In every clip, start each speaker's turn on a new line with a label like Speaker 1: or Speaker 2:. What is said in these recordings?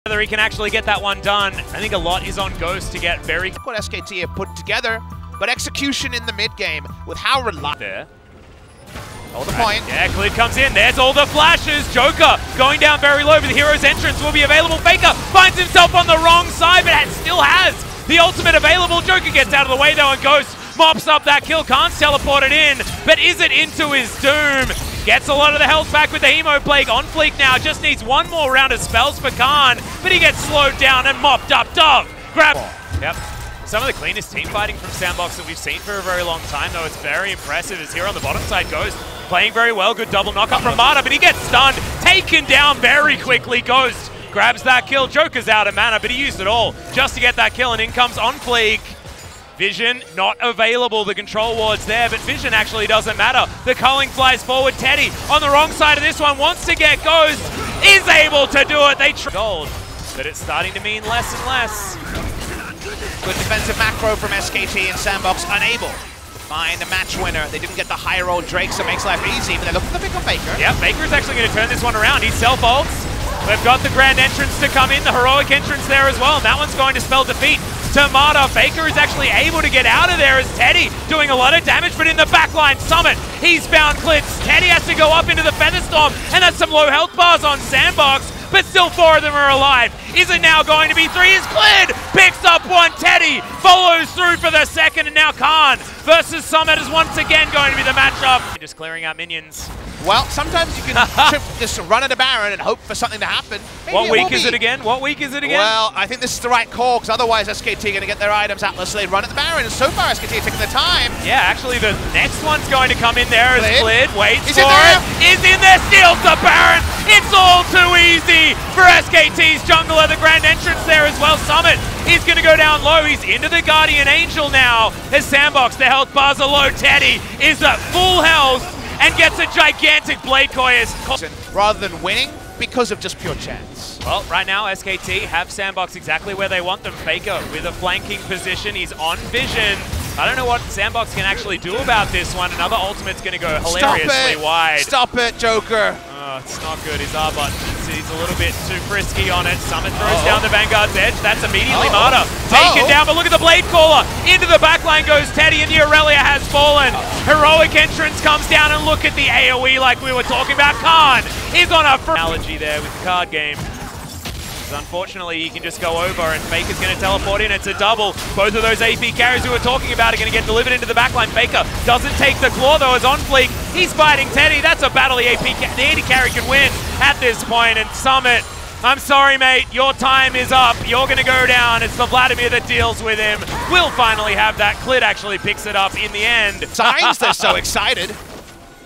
Speaker 1: Whether he can actually get that one done. I think a lot is on Ghost to get very...
Speaker 2: What SKT have put together, but execution in the mid-game with how reliable...
Speaker 1: There.
Speaker 2: Hold the point.
Speaker 1: Yeah, Clid comes in. There's all the flashes. Joker going down very low, but the hero's entrance will be available. Faker finds himself on the wrong side, but still has the ultimate available. Joker gets out of the way though, and Ghost mops up that kill. Can't teleport it in, but is it into his doom? Gets a lot of the health back with the Hemo Plague on fleek now. Just needs one more round of spells for Khan, but he gets slowed down and mopped up. Dove grab. Yep. Some of the cleanest team fighting from Sandbox that we've seen for a very long time, though. It's very impressive as here on the bottom side, Ghost playing very well. Good double knock-up from Mata, but he gets stunned. Taken down very quickly. Ghost grabs that kill. Joker's out of mana, but he used it all just to get that kill, and in comes on fleek. Vision not available. The control ward's there, but Vision actually doesn't matter. The culling flies forward. Teddy on the wrong side of this one wants to get Ghost. Is able to do it. They gold, but it's starting to mean less and less.
Speaker 2: Good defensive macro from SKT and Sandbox unable to find a match winner. They didn't get the high roll Drake, so it makes life easy, but they're looking to pick up Faker.
Speaker 1: Yeah, Faker's actually going to turn this one around. He self-ults. They've got the grand entrance to come in, the heroic entrance there as well, and that one's going to spell defeat to Mata. Faker is actually able to get out of there as Teddy doing a lot of damage, but in the backline, Summit, he's found Clits. Teddy has to go up into the Featherstorm, and that's some low health bars on Sandbox, but still 4 of them are alive. Is it now going to be 3? Is Clid picks up one. Teddy follows through for the second, and now Khan versus Summit is once again going to be the matchup. Just clearing out minions.
Speaker 2: Well, sometimes you can just run at a Baron and hope for something to happen. Maybe
Speaker 1: what week is it again? What week is it again?
Speaker 2: Well, I think this is the right call, because otherwise SKT are going to get their items Atlas, so they run at the Baron, and so far SKT are taking their time.
Speaker 1: Yeah, actually the next one's going to come in there as Clid waits
Speaker 2: He's
Speaker 1: for it. Is in there, steals the Baron. It's all too easy for SKT's jungler. The grand entrance there as well. Summit is going to go down low. He's into the Guardian Angel now. As Sandbox, the health bars are low. Teddy is at full health and gets a gigantic Blade Coil.
Speaker 2: Rather than winning, because of just pure chance.
Speaker 1: Well, right now, SKT have Sandbox exactly where they want them. Faker with a flanking position. He's on Vision. I don't know what Sandbox can actually do about this one. Another ultimate's going to go hilariously wide.
Speaker 2: Stop it, Joker.
Speaker 1: Oh, it's not good. His R button. He's a little bit too frisky on it. Summit throws down the Vanguard's edge. That's immediately Mata taken down, but look at the Blade Caller. Into the backline goes Teddy, and the Aurelia has fallen. Heroic entrance comes down, and look at the AoE like we were talking about. Khan is on a analogy there with the card game. Unfortunately, he can just go over, and Faker's going to teleport in. It's a double. Both of those AP carries we were talking about are going to get delivered into the backline. Faker doesn't take the claw, though, as on fleek. He's fighting Teddy. That's a battle the AD carry can win at this point. And Summit, I'm sorry, mate. Your time is up. You're going to go down. It's the Vladimir that deals with him. We'll finally have that. Clid actually picks it up in the end.
Speaker 2: Signs they're so excited.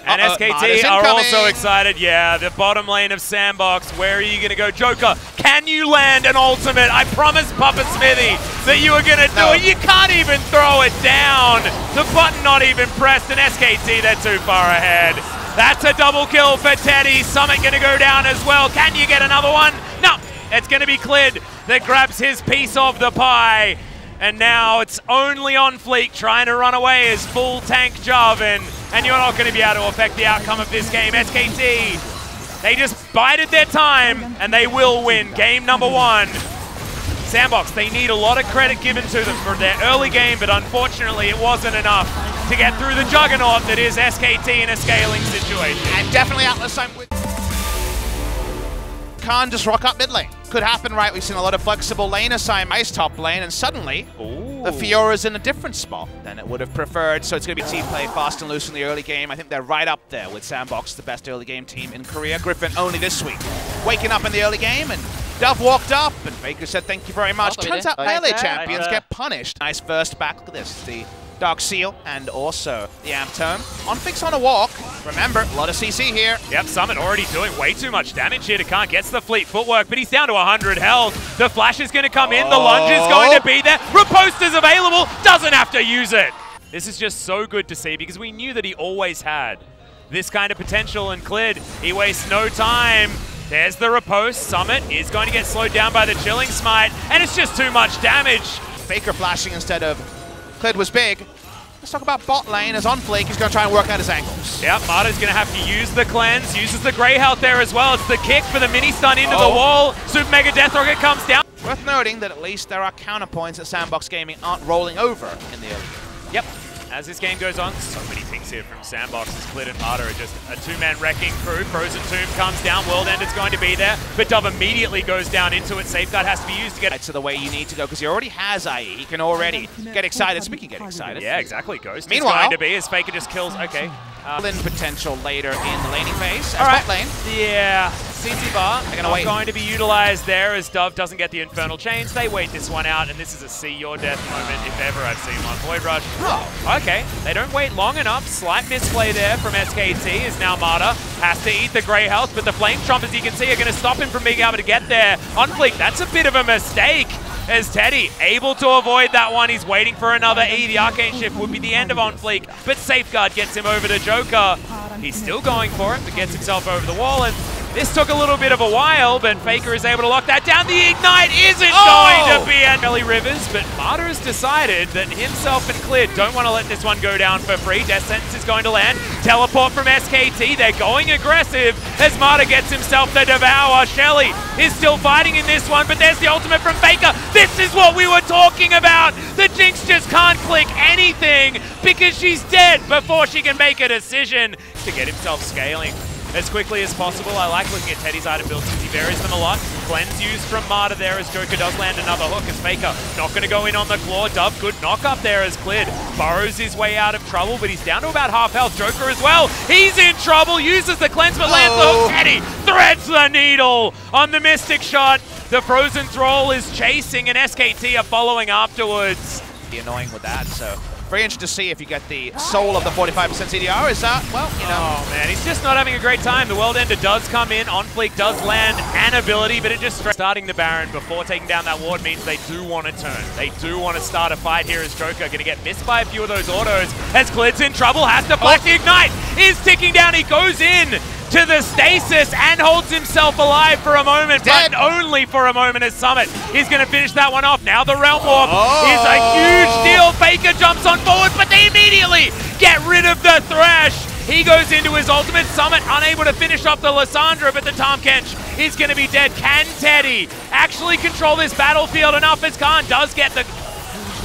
Speaker 1: And SKT are also excited. Yeah, the bottom lane of Sandbox. Where are you going to go? Joker, can you land an ultimate? I promised Papa Smithy that you were going to do it. You can't even throw it down. The button not even pressed, and SKT, they're too far ahead. That's a double kill for Teddy. Summit going to go down as well. Can you get another one? No, it's going to be Clid that grabs his piece of the pie. And now it's only on fleek trying to run away as full tank Jarvan. And you're not going to be able to affect the outcome of this game. SKT, they just bided their time, and they will win game number 1. Sandbox, they need a lot of credit given to them for their early game, but unfortunately it wasn't enough to get through the juggernaut that is SKT in a scaling situation.
Speaker 2: And definitely Atlas, I'm with. Khan just rock up mid lane. Could happen, right? We've seen a lot of flexible lane assignment, ice top lane, and suddenly the Fiora's in a different spot than it would have preferred. So it's going to be team play fast and loose in the early game. I think they're right up there with Sandbox, the best early game team in Korea. Griffin only this week, waking up in the early game, and Dove walked up, and Faker said thank you very much. Turns out LA champions get punished. Nice burst back. Look at this. The Dark Seal and also the Amp Tome. On fix on a walk. Remember, a lot of CC here.
Speaker 1: Yep, Summit already doing way too much damage here to Khan. Gets the fleet footwork, but he's down to 100 health. The flash is going to come in. The lunge is going to be there. Riposte is available. Doesn't have to use it. This is just so good to see because we knew that he always had this kind of potential, and Clid, he wastes no time. There's the riposte. Summit is going to get slowed down by the Chilling Smite, and it's just too much damage.
Speaker 2: Faker flashing instead of Clid was big. Let's talk about bot lane as OnFleek is going to try and work out his angles.
Speaker 1: Yep, Marta's going to have to use the cleanse, uses the grey health there as well. It's the kick for the mini stun into the wall. Super Mega Death Rocket comes down.
Speaker 2: Worth noting that at least there are counterpoints that Sandbox Gaming aren't rolling over in the early game.
Speaker 1: Yep. As this game goes on, so many picks here from Sandbox as Clid and Marta are just a two-man wrecking crew. Frozen Tomb comes down, World Ender's going to be there, but Dove immediately goes down into it. Safeguard has to be used to get
Speaker 2: to the way you need to go, because he already has IE. He can already get excited. Speaking of get excited.
Speaker 1: Yeah, exactly. Ghost
Speaker 2: Meanwhile,
Speaker 1: is going to be as Faker just kills. Okay.
Speaker 2: Potential later in the laning phase.
Speaker 1: All right.
Speaker 2: Bot lane.
Speaker 1: Yeah. CT bar
Speaker 2: going
Speaker 1: to be utilized there as Dove doesn't get the Infernal Chains. They wait this one out, and this is a see your death moment if ever I've seen one. Void Rush.
Speaker 2: Oh.
Speaker 1: Okay. They don't wait long enough. Slight misplay there from SKT as now Marta has to eat the grey health, but the Flame Trump, as you can see, are going to stop him from being able to get there. OnFleek, that's a bit of a mistake. As Teddy able to avoid that one. He's waiting for another E. The Arcane Shift would be the end of OnFleek, but Safeguard gets him over to Joker. He's still going for it, but gets himself over the wall, and this took a little bit of a while, but Faker is able to lock that down. The Ignite isn't going to be at Belly Rivers, but Marta has decided that himself and Clid don't want to let this one go down for free. Death Sentence is going to land. Teleport from SKT. They're going aggressive as Marta gets himself the Devour. Shelly is still fighting in this one, but there's the ultimate from Faker. This is what we were talking about. The Jinx just can't click anything because she's dead before she can make a decision to get himself scaling as quickly as possible. I like looking at Teddy's item builds because he varies them a lot. Cleanse used from Marta there as Joker does land another hook as Faker not going to go in on the claw. Dove, good knock up there as Clid burrows his way out of trouble, but he's down to about half health. Joker as well, he's in trouble, uses the cleanse but lands the hook. Teddy threads the needle on the Mystic Shot. The Frozen Thrall is chasing and SKT are following afterwards.
Speaker 2: Be annoying with that, so very interested to see if you get the soul of the 45% CDR. Is that, well, you know.
Speaker 1: Oh man, he's just not having a great time. The World Ender does come in, OnFleek does land an ability, but it just starting the Baron before taking down that ward means they do want to turn. They do want to start a fight here as Joker going to get missed by a few of those autos. As Clid's in trouble, has to flash the Ignite, is ticking down, he goes in to the stasis and holds himself alive for a moment, but only for a moment as Summit is going to finish that one off. Now the Realm Warp is a huge deal. Faker jumps on forward, but they immediately get rid of the Thresh. He goes into his ultimate. Summit unable to finish off the Lissandra, but the Tahm-Kench is going to be dead. Can Teddy actually control this battlefield enough as Khan does get the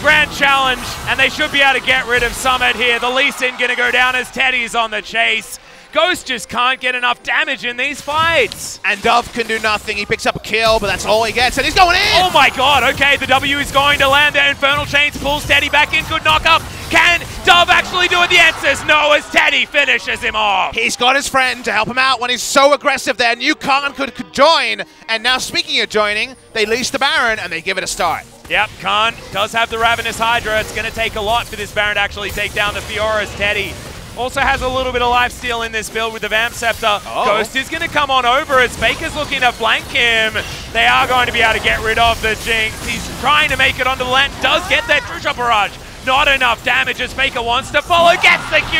Speaker 1: grand challenge, and they should be able to get rid of Summit here. The Lee Sin going to go down as Teddy's on the chase. Ghost just can't get enough damage in these fights.
Speaker 2: And Dove can do nothing. He picks up a kill, but that's all he gets, and he's going in!
Speaker 1: Oh my god, okay, the W is going to land there. Infernal Chains pulls Teddy back in. Good knock up. Can Dove actually do it? The answer is no, as Teddy finishes him off.
Speaker 2: He's got his friend to help him out when he's so aggressive there. New Khan could join, and now speaking of joining, they lease the Baron, and they give it a start.
Speaker 1: Yep, Khan does have the Ravenous Hydra. It's going to take a lot for this Baron to actually take down the Fiora's. Teddy also has a little bit of lifesteal in this build with the Vamp Scepter. Ghost is going to come on over as Faker's looking to flank him. They are going to be able to get rid of the Jinx. He's trying to make it onto the land. Does get that True Shot Barrage. Not enough damage as Faker wants to follow. Gets the Q.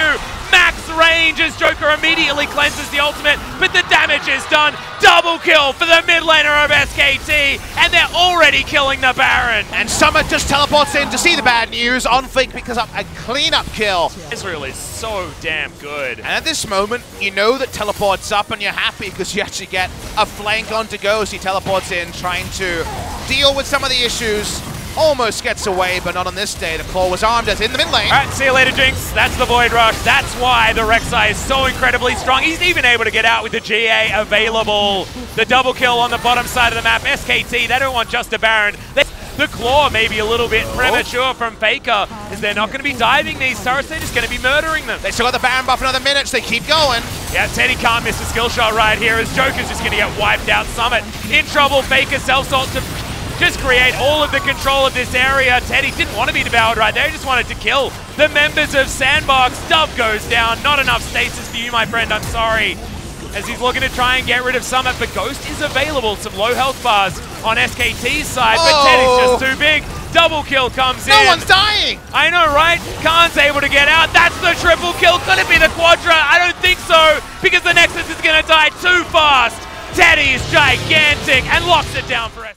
Speaker 1: Max range as Joker immediately cleanses the ultimate, but the damage is done. Double kill for the mid laner of SKT, and they're already killing the Baron.
Speaker 2: And Summit just teleports in to see the bad news. OnFleek picks up a cleanup kill.
Speaker 1: Israel is so damn good.
Speaker 2: And at this moment, you know that teleport's up and you're happy because you actually get a flank onto Ghost. He teleports in, trying to deal with some of the issues. Almost gets away, but not on this day. The claw was armed as in the mid lane.
Speaker 1: All right, see you later, Jinx. That's the Void Rush. That's why the Rek'Sai is so incredibly strong. He's even able to get out with the GA available. The double kill on the bottom side of the map. SKT, they don't want just a Baron. The claw may be a little bit premature from Faker, as they're not going to be diving these turrets, they're just going to be murdering them.
Speaker 2: They still got the Baron buff another minute, so they keep going.
Speaker 1: Yeah, Teddy can't miss a skill shot right here, as Joker's just going to get wiped out. Summit in trouble. Faker self-salt to just create all of the control of this area. Teddy didn't want to be devoured right there, he just wanted to kill the members of Sandbox. Dove goes down, not enough stasis for you, my friend, I'm sorry. As he's looking to try and get rid of Summit, but Ghost is available. Some low health bars on SKT's side, but Teddy's just too big. Double kill comes in.
Speaker 2: No one's dying!
Speaker 1: I know, right? Khan's able to get out. That's the triple kill. Could it be the Quadra? I don't think so, because the Nexus is going to die too fast. Teddy is gigantic and locks it down for us.